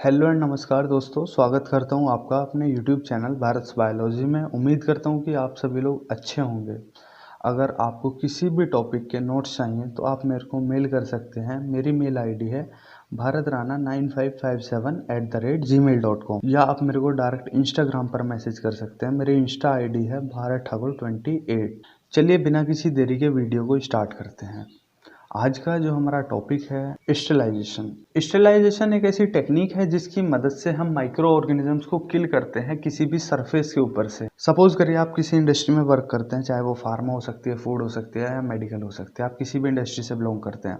Hello and नमस्कार दोस्तों, स्वागत करता हूं आपका अपने यूट्यूब चैनल भारत बायोलॉजी में। उम्मीद करता हूं कि आप सभी लोग अच्छे होंगे। अगर आपको किसी भी टॉपिक के नोट्स चाहिए तो आप मेरे को मेल कर सकते हैं। मेरी मेल आईडी है bharatrana9557@gmail.com या आप मेरे को डायरेक्ट इंस्टाग्राम पर मैसेज कर सकते हैं। मेरी इंस्टा आईडी है भारत ठाकुर 28। चलिए बिना किसी देरी के वीडियो को स्टार्ट करते हैं। आज का जो हमारा टॉपिक है स्टेलाइजेशन। स्टेलाइजेशन एक ऐसी टेक्निक है जिसकी मदद से हम माइक्रो ऑर्गेनिजम्स को किल करते हैं किसी भी सरफेस के ऊपर से। सपोज करिए आप किसी इंडस्ट्री में वर्क करते हैं, चाहे वो फार्मा हो सकती है, फूड हो सकती है या मेडिकल हो सकती है। आप किसी भी इंडस्ट्री से बिलोंग करते हैं,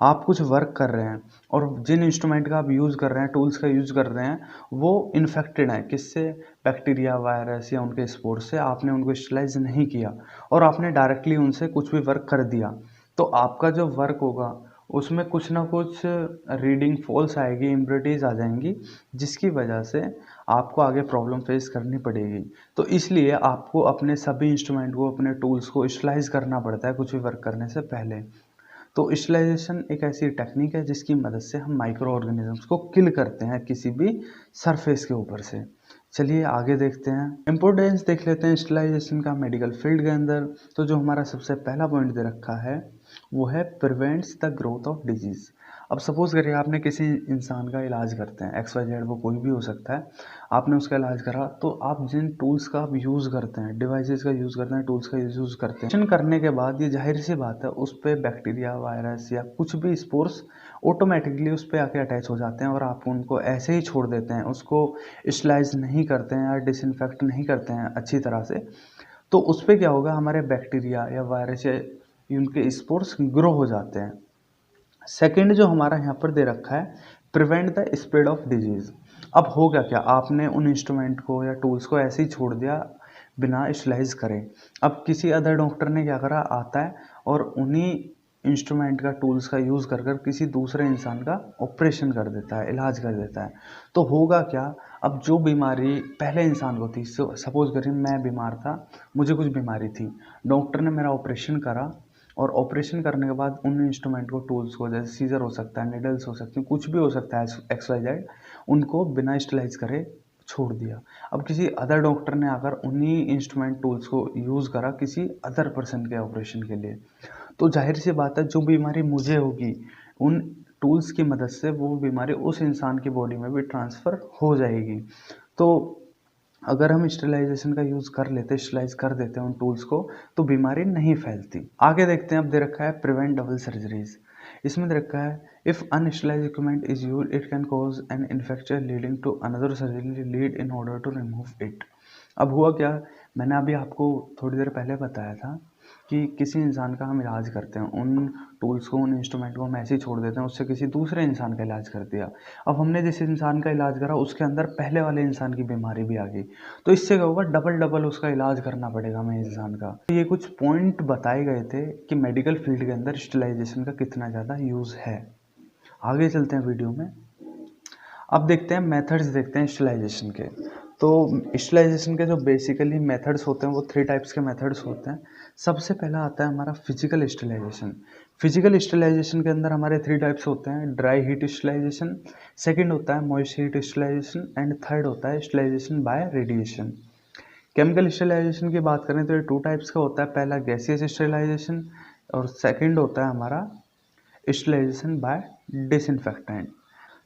आप कुछ वर्क कर रहे हैं और जिन इंस्ट्रूमेंट का आप यूज़ कर रहे हैं, टूल्स का यूज़ कर रहे हैं, वो इन्फेक्टेड है किससे? बैक्टीरिया, वायरस या उनके स्पोर से। आपने उनको स्टेलाइज नहीं किया और आपने डायरेक्टली उनसे कुछ भी वर्क कर दिया, तो आपका जो वर्क होगा उसमें कुछ ना कुछ रीडिंग फॉल्स आएगी, इम्प्योरिटीज़ आ जाएंगी, जिसकी वजह से आपको आगे प्रॉब्लम फेस करनी पड़ेगी। तो इसलिए आपको अपने सभी इंस्ट्रूमेंट को, अपने टूल्स को स्टेलाइज करना पड़ता है कुछ भी वर्क करने से पहले। तो स्टेलाइजेशन एक ऐसी टेक्निक है जिसकी मदद से हम माइक्रो ऑर्गेनिजम्स को किल करते हैं किसी भी सरफेस के ऊपर से। चलिए आगे देखते हैं, इम्पोर्टेंस देख लेते हैं स्टेलाइजेशन का मेडिकल फील्ड के अंदर। तो जो हमारा सबसे पहला पॉइंट दे रखा है वो है prevents the growth of disease. अब सपोज करिए आपने किसी इंसान का इलाज करते हैं, एक्स वाई जेड, वो कोई भी हो सकता है। आपने उसका इलाज करा तो आप जिन टूल्स का आप यूज़ करते हैं, डिवाइसेस का यूज़ करते हैं, टूल्स का यूज़ करते हैं, करने के बाद ये जाहिर सी बात है उस पर बैक्टीरिया, वायरस या कुछ भी स्पोर्स ऑटोमेटिकली उस पर आके अटैच हो जाते हैं और आप उनको ऐसे ही छोड़ देते हैं, उसको स्टेलाइज नहीं करते हैं या डिसइंफेक्ट नहीं करते हैं अच्छी तरह से। तो उस पर क्या होगा, हमारे बैक्टीरिया या वायरस या उनके स्पोर्स ग्रो हो जाते हैं। सेकंड जो हमारा यहाँ पर दे रखा है, prevent the spread of disease. अब हो गया क्या, आपने उन इंस्ट्रूमेंट को या टूल्स को ऐसे ही छोड़ दिया बिना स्टेलाइज करें। अब किसी अदर डॉक्टर ने क्या करा, आता है और उन्हीं इंस्ट्रूमेंट का, टूल्स का यूज़ कर कर किसी दूसरे इंसान का ऑपरेशन कर देता है, इलाज कर देता है। तो होगा क्या, अब जो बीमारी पहले इंसान को थी, सपोज करिए मैं बीमार था, मुझे कुछ बीमारी थी, डॉक्टर ने मेरा ऑपरेशन करा और ऑपरेशन करने के बाद उन इंस्ट्रूमेंट को, टूल्स को, जैसे सीजर हो सकता है, निडल्स हो सकती हैं, कुछ भी हो सकता है एक्स वाई जेड, उनको बिना स्टेलाइज करे छोड़ दिया। अब किसी अदर डॉक्टर ने आकर उन्हीं इंस्ट्रूमेंट, टूल्स को यूज़ करा किसी अदर पर्सन के ऑपरेशन के लिए। तो जाहिर सी बात है जो बीमारी मुझे होगी, उन टूल्स की मदद से वो बीमारी उस इंसान की बॉडी में भी ट्रांसफ़र हो जाएगी। तो अगर हम स्टेलाइजेशन का यूज़ कर लेते, स्टेलाइज कर देते हैं उन टूल्स को, तो बीमारी नहीं फैलती। आगे देखते हैं, अब दे रखा है प्रिवेंट डबल सर्जरीज। इसमें दे रखा है if unsterilised equipment is use it can cause an infection leading to another surgery lead in order to remove it. अब हुआ क्या, मैंने अभी आपको थोड़ी देर पहले बताया था कि किसी इंसान का हम इलाज करते हैं, उन टूल्स को, उन इंस्ट्रूमेंट को हम ऐसे ही छोड़ देते हैं, उससे किसी दूसरे इंसान का इलाज कर दिया। अब हमने जिस इंसान का इलाज करा उसके अंदर पहले वाले इंसान की बीमारी भी आ गई, तो इससे क्या होगा, डबल डबल उसका इलाज करना पड़ेगा हमें इंसान का। तो ये कुछ पॉइंट बताए गए थे कि मेडिकल फील्ड के अंदर स्टेलाइजेशन का कितना ज़्यादा यूज़ है। आगे चलते हैं वीडियो में, अब देखते हैं मेथड्स, देखते हैं स्टेलाइजेशन के। तो स्टेलाइजेशन के जो बेसिकली मेथड्स होते हैं वो 3 टाइप्स के मेथड्स होते हैं। सबसे पहला आता है हमारा फिजिकल स्टेलाइजेशन। फिजिकल स्टेलाइजेशन के अंदर हमारे 3 टाइप्स होते हैं, ड्राई हीट स्टेलाइजेशन, सेकंड होता है moist heat sterilisation and third होता है sterilisation bye radiation. Chemical sterilisation की बात करें तो ये 2 टाइप्स का होता है, पहला गैसियस स्टेलाइजेशन और सेकंड होता है हमारा स्टेलाइजेशन बाय डिसइंफेक्टेंट।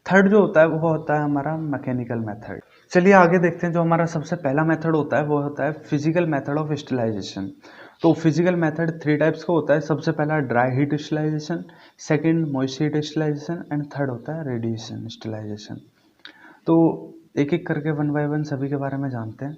थर्ड जो होता है वो होता है हमारा मैकेनिकल मेथड। चलिए आगे देखते हैं, जो हमारा सबसे पहला मेथड होता है वो होता है फिजिकल मेथड ऑफ स्टेलाइजेशन। तो फिजिकल मेथड 3 टाइप्स का होता है, सबसे पहला dry heat sterilisation, second moist heat sterilisation and third होता है रेडिएशन स्टेलाइजेशन। तो एक एक करके वन बाय वन सभी के बारे में जानते हैं।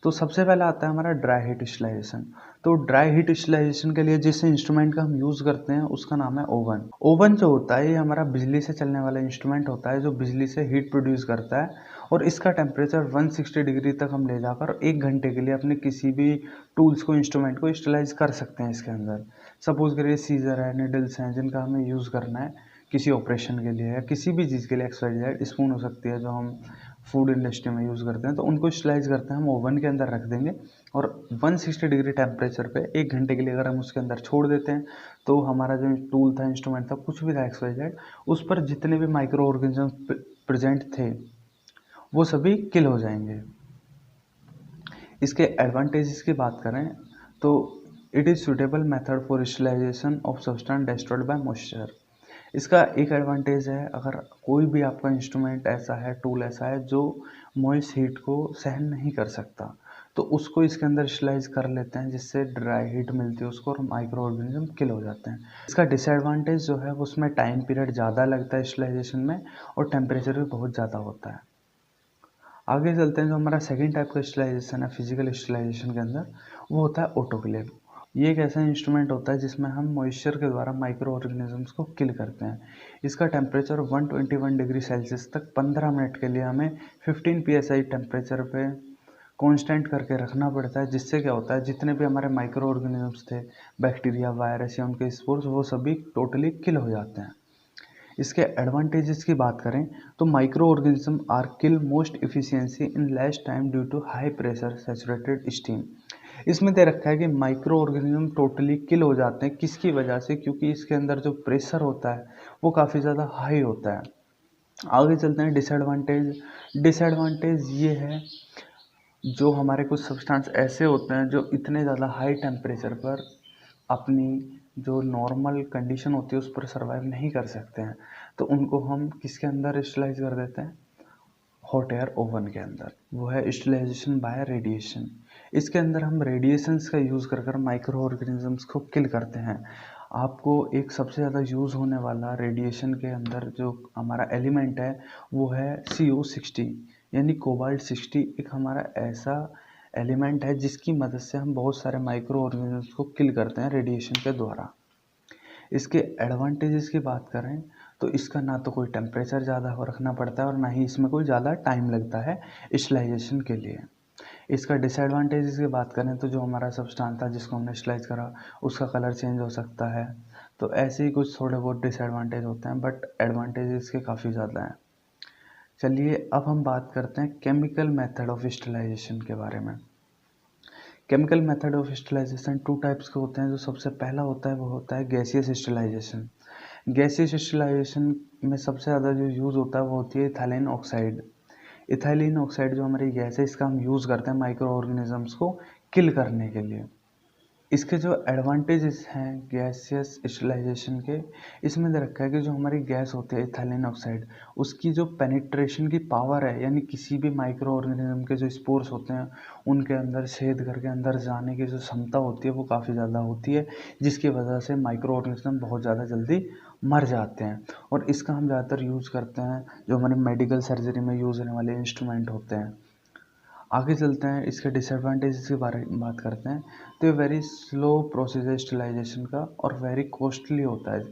तो सबसे पहला आता है हमारा ड्राई हीट स्टेलाइजेशन। तो ड्राई हीट स्टेलाइजेशन के लिए जिस इंस्ट्रूमेंट का हम यूज़ करते हैं उसका नाम है ओवन। ओवन जो होता है ये हमारा बिजली से चलने वाला इंस्ट्रूमेंट होता है जो बिजली से हीट प्रोड्यूस करता है, और इसका टेम्परेचर 160 डिग्री तक हम ले जाकर 1 घंटे के लिए अपने किसी भी टूल्स को, इंस्ट्रूमेंट को स्टेलाइज कर सकते हैं इसके अंदर। सपोज करिए सीजर है, निडल्स हैं, जिनका हमें यूज़ करना है किसी ऑपरेशन के लिए या किसी भी चीज़ के लिए, एक्स वाई जेड, स्पून हो सकती है जो हम फूड इंडस्ट्री में यूज़ करते हैं, तो उनको स्टरलाइज करते हैं हम ओवन के अंदर रख देंगे और 160 डिग्री टेम्परेचर पे 1 घंटे के लिए अगर हम उसके अंदर छोड़ देते हैं तो हमारा जो टूल था, इंस्ट्रूमेंट था, कुछ भी था XYZ, उस पर जितने भी माइक्रो ऑर्गेनिज्म प्रेजेंट थे वो सभी किल हो जाएंगे। इसके एडवांटेजेस की बात करें तो it is suitable method for sterilization of substance destroyed by moisture. इसका एक एडवांटेज है, अगर कोई भी आपका इंस्ट्रूमेंट ऐसा है, टूल ऐसा है जो मॉइस्ट हीट को सहन नहीं कर सकता, तो उसको इसके अंदर स्टरलाइज कर लेते हैं जिससे ड्राई हीट मिलती है उसको और माइक्रो ऑर्गेनिज्म किल हो जाते हैं। इसका डिसएडवांटेज जो है उसमें टाइम पीरियड ज़्यादा लगता है स्टरलाइजेशन में और टेम्परेचर भी बहुत ज़्यादा होता है। आगे चलते हैं, जो हमारा सेकेंड टाइप का स्टरलाइजेशन है फिजिकल स्टरलाइजेशन के अंदर, वो होता है ऑटोक्लेव। ये एक ऐसा इंस्ट्रूमेंट होता है जिसमें हम मॉइस्चर के द्वारा माइक्रो ऑर्गेनिजम्स को किल करते हैं। इसका टेम्परेचर 121 डिग्री सेल्सियस तक 15 मिनट के लिए हमें 15 psi टेम्परेचर पे कांस्टेंट करके रखना पड़ता है, जिससे क्या होता है जितने भी हमारे माइक्रो ऑर्गेनिजम्स थे, बैक्टीरिया, वायरस या उनके स्पोर्स, वो सभी टोटली किल हो जाते हैं। इसके एडवांटेजेस की बात करें तो microorganism are kill most efficiency in less time due to high pressure saturated steam. इसमें दे रखा है कि माइक्रो ऑर्गेनिज्म टोटली किल हो जाते हैं, किसकी वजह से? क्योंकि इसके अंदर जो प्रेशर होता है वो काफ़ी ज़्यादा हाई होता है। आगे चलते हैं डिसएडवांटेज। डिसएडवांटेज ये है, जो हमारे कुछ सब्सटेंस ऐसे होते हैं जो इतने ज़्यादा हाई टेम्परेचर पर अपनी जो नॉर्मल कंडीशन होती है उस पर सर्वाइव नहीं कर सकते हैं, तो उनको हम किसके अंदर स्टरलाइज कर देते हैं? हॉट एयर ओवन के अंदर। वो है स्टरलाइजेशन बाय रेडिएशन। इसके अंदर हम रेडिएशंस का यूज़ कर कर माइक्रो ऑर्गेनिजम्स को किल करते हैं। आपको एक सबसे ज़्यादा यूज़ होने वाला रेडिएशन के अंदर जो हमारा एलिमेंट है वो है CO60 यानी कोबाल्ट 60। एक हमारा ऐसा एलिमेंट है जिसकी मदद से हम बहुत सारे माइक्रो ऑर्गेनिजम्स को किल करते हैं रेडिएशन के द्वारा। इसके एडवांटेजेस की बात करें तो इसका ना तो कोई टेम्परेचर ज़्यादा हो रखना पड़ता है और ना ही इसमें कोई ज़्यादा टाइम लगता है स्टरलाइजेशन के लिए। इसका डिसएडवांटेजेस की बात करें तो जो हमारा सब्सटेंस था जिसको हमने स्टरलाइज करा उसका कलर चेंज हो सकता है, तो ऐसे ही कुछ थोड़े बहुत डिसएडवांटेज होते हैं, बट एडवांटेजेस इसके काफ़ी ज़्यादा हैं। चलिए अब हम बात करते हैं केमिकल मेथड ऑफ स्टरलाइजेशन के बारे में। Chemical method of sterilization two types के होते हैं। जो सबसे पहला होता है वो होता है गैसियस स्टरलाइजेशन। गैसियस स्टरलाइजेशन में सबसे ज़्यादा जो यूज़ होता है वो होती है इथाइलिन ऑक्साइड। इथाइलिन ऑक्साइड जो हमारी गैस है इसका हम यूज़ करते हैं माइक्रो ऑर्गेनिजम्स को किल करने के लिए। इसके जो एडवांटेजेस हैं गैसियस स्टरलाइजेशन के, इसमें दे रखा है कि जो हमारी गैस होती है इथाइलिन ऑक्साइड, उसकी जो पेनिट्रेशन की पावर है, यानी किसी भी माइक्रो ऑर्गेनिज्म के जो स्पोर्स होते हैं उनके अंदर छेद करके अंदर जाने की जो क्षमता होती है वो काफ़ी ज़्यादा होती है, जिसकी वजह से माइक्रो ऑर्गेनिज्म बहुत ज़्यादा जल्दी मर जाते हैं। और इसका हम ज़्यादातर यूज़ करते हैं जो हमारे मेडिकल सर्जरी में यूज़ होने वाले इंस्ट्रूमेंट होते हैं। आगे चलते हैं, इसके डिसएडवांटेजेस के बारे में बात करते हैं। तो ये वेरी स्लो प्रोसेस है स्टरलाइजेशन का और वेरी कॉस्टली होता है,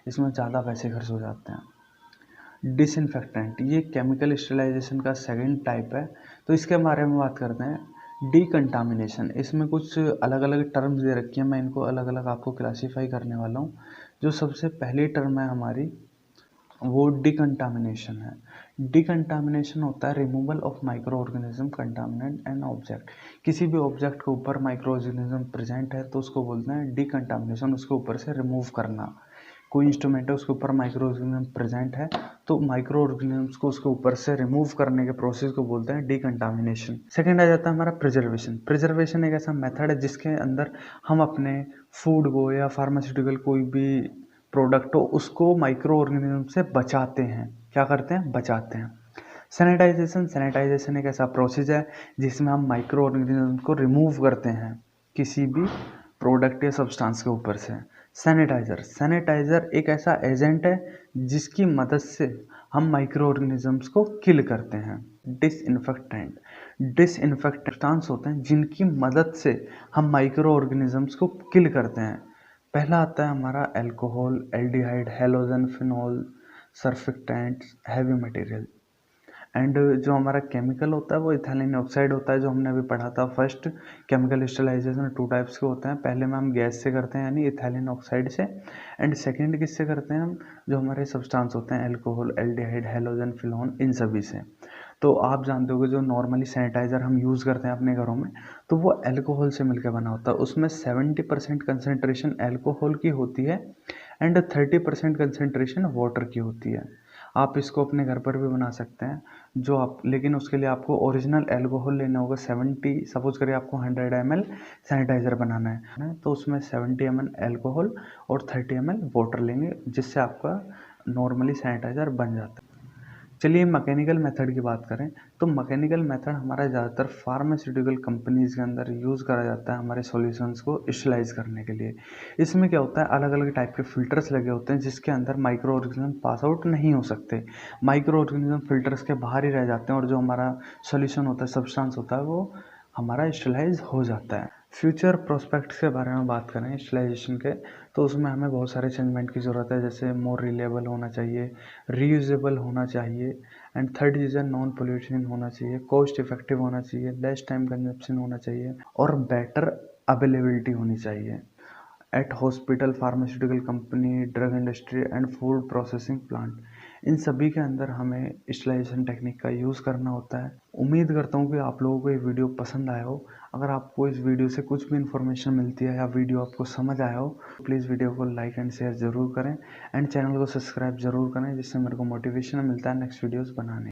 इसमें ज़्यादा पैसे खर्च हो जाते हैं। डिसइंफेक्टेंट, ये केमिकल स्टरलाइजेशन का सेकंड टाइप है, तो इसके बारे में बात करते हैं। डिकंटामिनेशन, इसमें कुछ अलग अलग टर्म्स दे रखी हैं, मैं इनको अलग अलग आपको क्लासीफाई करने वाला हूँ। जो सबसे पहली टर्म है हमारी वो डिकंटामिनेशन है। डिकंटामिनेशन होता है removal of micro organism contaminant and object. किसी भी ऑब्जेक्ट के ऊपर माइक्रो ऑर्गेनिज्म प्रेजेंट है तो उसको बोलते हैं डिकंटामिनेशन, उसके ऊपर से रिमूव करना। कोई इंस्ट्रूमेंट है उसके ऊपर माइक्रो ऑर्गेनिज्म प्रेजेंट है तो माइक्रो ऑर्गेनिज्म्स को उसके ऊपर से रिमूव करने के प्रोसेस को बोलते हैं डिकंटामिनेशन। सेकेंड आ जाता है हमारा प्रिजर्वेशन। प्रिजर्वेशन एक ऐसा मेथड है जिसके अंदर हम अपने फूड को या फार्मास्यूटिकल कोई भी प्रोडक्ट हो उसको माइक्रो ऑर्गेनिज्म से बचाते हैं। क्या करते हैं? बचाते हैं। सैनिटाइजेशन, सैनिटाइजेशन एक ऐसा प्रोसेस है जिसमें हम माइक्रो ऑर्गेनिज्म को रिमूव करते हैं किसी भी प्रोडक्ट या सब्सटेंस के ऊपर से। सैनिटाइज़र, सैनिटाइज़र एक ऐसा एजेंट है जिसकी मदद से हम माइक्रो ऑर्गेनिजम्स को किल करते हैं। डिसइंफेक्टेंट, डिसइंफेक्टेंट्स होते हैं जिनकी मदद से हम माइक्रो ऑर्गेनिजम्स को किल करते हैं। पहला आता है हमारा alcohol, aldehyde, halogen, phenol, surfactants, heavy material. And जो हमारा केमिकल होता है वो इथाइलिन ऑक्साइड होता है, जो हमने अभी पढ़ा था। First chemical sterilization two types के होते हैं। पहले में हम गैस से करते हैं यानी इथाइलिन ऑक्साइड से, एंड सेकेंड किससे करते हैं हम? जो हमारे सब्सटेंस होते हैं अल्कोहल, एल्डिहाइड, हैलोजन, फिनॉल, इन सभी से। तो आप जानते होंगे जो नॉर्मली सैनिटाइज़र हम यूज़ करते हैं अपने घरों में, तो वो अल्कोहल से मिलकर बना होता है। उसमें 70% कंसंट्रेशन अल्कोहल की होती है एंड 30% कंसंट्रेशन वाटर की होती है। आप इसको अपने घर पर भी बना सकते हैं, जो आप लेकिन उसके लिए आपको ओरिजिनल अल्कोहल लेना होगा। 70 सपोज़ करिए आपको 100 ml सैनिटाइज़र बनाना है, तो उसमें 70 ml अल्कोहल और 30 ml वाटर लेंगे, जिससे आपका नॉर्मली सैनिटाइज़र बन जाता है। चलिए मैकेनिकल मेथड की बात करें, तो मैकेनिकल मेथड हमारा ज़्यादातर फार्मास्यूटिकल कंपनीज़ के अंदर यूज़ करा जाता है हमारे सॉल्यूशंस को स्टरलाइज़ करने के लिए। इसमें क्या होता है, अलग अलग टाइप के फ़िल्टर्स लगे होते हैं जिसके अंदर माइक्रो ऑर्गेनिज्म पास आउट नहीं हो सकते। माइक्रो ऑर्गेनिज्म फ़िल्टर्स के बाहर ही रह जाते हैं और जो हमारा सॉल्यूशन होता है, सब्सटेंस होता है, वो हमारा स्टरलाइज़ हो जाता है। फ्यूचर प्रोस्पेक्ट्स के बारे में बात करें स्टरलाइजेशन के, तो उसमें हमें बहुत सारे चेंजमेंट की ज़रूरत है, जैसे मोर रिलायबल होना चाहिए, रीयूजेबल होना चाहिए, एंड थर्ड चीज़ है नॉन पोल्यूशन होना चाहिए, कॉस्ट इफेक्टिव होना चाहिए, लेस टाइम कंजप्शन होना चाहिए और बेटर अवेलेबिलिटी होनी चाहिए। At hospital, pharmaceutical company, drug industry and food processing plant, इन सभी के अंदर हमें स्टरलाइजेशन टेक्निक का यूज़ करना होता है। उम्मीद करता हूँ कि आप लोगों को ये वीडियो पसंद आया हो। अगर आपको इस वीडियो से कुछ भी इन्फॉर्मेशन मिलती है या वीडियो आपको समझ आया हो, तो प्लीज़ वीडियो को लाइक एंड शेयर ज़रूर करें एंड चैनल को सब्सक्राइब ज़रूर करें, जिससे मेरे को मोटिवेशन मिलता है नेक्स्ट वीडियोज़ बनाने।